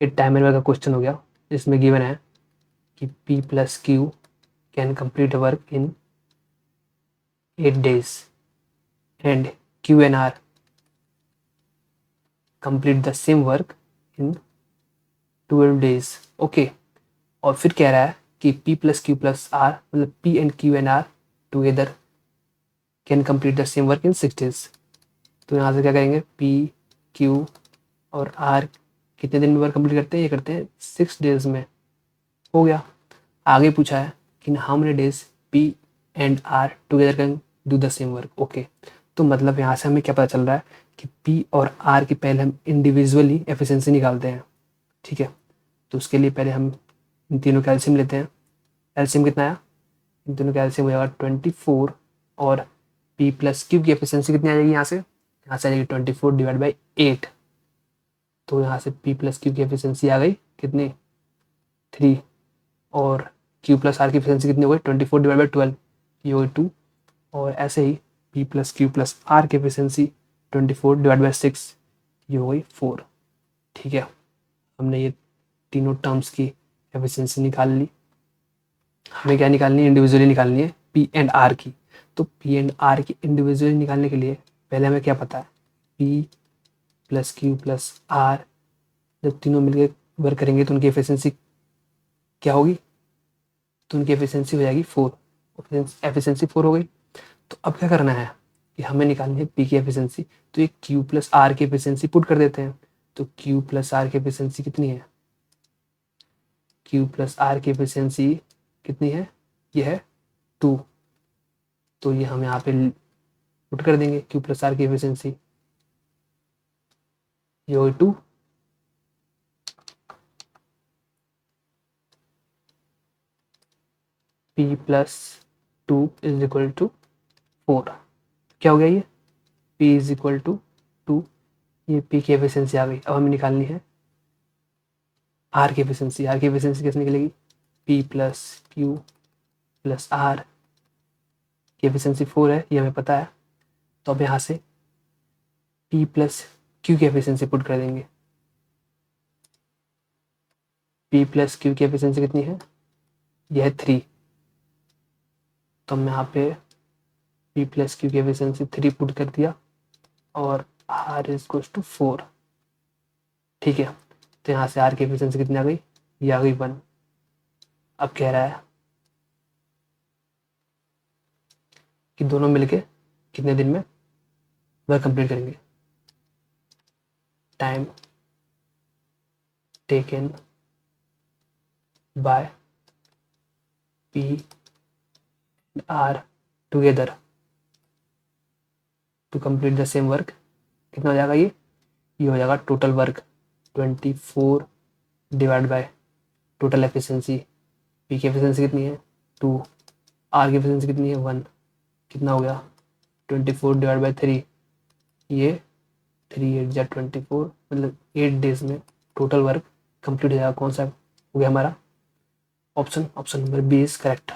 ये टाइमर का क्वेश्चन हो गया, जिसमें गिवन है कि P plus Q can complete work in 8 days and Q and R complete the same work in 12 days। Okay, और फिर कह रहा है कि P plus Q plus R मतलब P and Q and R together can complete the same work in 6 days। तो यहाँ से क्या करेंगे, P Q और R कितने दिन में वर्क कंप्लीट करते हैं, ये करते हैं 6 days में। हो गया। आगे पूछा है कि how many days P and R together can do the same work. Okay, तो मतलब यहाँ से हमें क्या पता चल रहा है कि P और R की पहले हम इंडिविजुअली एफिशिएंसी निकालते हैं। ठीक है, तो उसके लिए पहले हम इन तीनों का एलसीएम लेते हैं। एलसीएम कितना आया, इन तीनों का एलसीएम हो जाएगा 24 और P प्लस Q की एफिशिएंसी कितनी आ जाएगी, यहाँ से आ जाएगी 24 डिवाइड बाई 8। तो यहाँ से P प्लस Q की एफिशिएंसी आ गई कितनी, 3, और Q प्लस R की एफिशिएंसी कितनी हो गई, 24 डिवाइड बाई 12, ये हो गई 2। और ऐसे ही P plus Q plus R की एफिशिएंसी 24 डिवाइड बाई 6, ये हो गई 4। ठीक है, हमने ये तीनों टर्म्स की एफिशिएंसी निकाल ली। हमें क्या निकालनी है, इंडिविजुअली निकालनी है P एंड R की। तो P एंड R की इंडिविजुअली निकालने के लिए पहले हमें क्या पता है, P plus Q plus R जब तीनों मिलकर वर्क करेंगे तो उनकी एफिशिएंसी क्या होगी, तो उनकी एफिशिएंसी हो जाएगी 4। एफिशिएंसी 4 हो गई। तो अब क्या करना है कि हमें निकालनी है P की एफिशिएंसी। तो ये Q प्लस R की एफिशिएंसी पुट कर देते हैं। तो Q प्लस R की एफिशिएंसी कितनी है, Q प्लस R की एफिशिएंसी कितनी है, ये है 2। तो ये हम यहाँ पे पुट कर देंगे Q प्लस R की एफिशिएंसी, ये हो 2। P plus 2 is equal to 4। क्या हो गया ये, P इज इक्वल टू 2, ये P की एफिशिएंसी आ गई। अब हमें निकालनी है R की एफिशिएंसी। R की एफिशिएंसी कैसे निकलेगी, P plus Q plus R की एफिशिएंसी 4 है, ये हमें पता है। तो अब यहाँ से P प्लस Q की एफिशिएंसी पुट कर देंगे। P प्लस Q की एफिशिएंसी कितनी है, यह है 3। तो हम यहाँ पे P प्लस Q की एफिशिएंसी 3 पुट कर दिया और R इज इक्वल टू 4। ठीक है, तो यहाँ से R की एफिशिएंसी कितनी आ गई, ये आ गई 1। अब कह रहा है कि दोनों मिलके कितने दिन में वर्क कंप्लीट करेंगे। Time taken by P and R together to complete the same work. कितना हो जाएगा ये हो जाएगा total work 24 divide by total efficiency. P की एफिशिएंसी कितनी है 2, R की एफिशिएंसी कितनी है 1, कितना हो गया 24 डिवाइड बाई 3, ये 3 8 जा 24, मतलब 8 डेज में टोटल वर्क कंप्लीट हो जाएगा। कौन सा हो गया हमारा option number B is correct.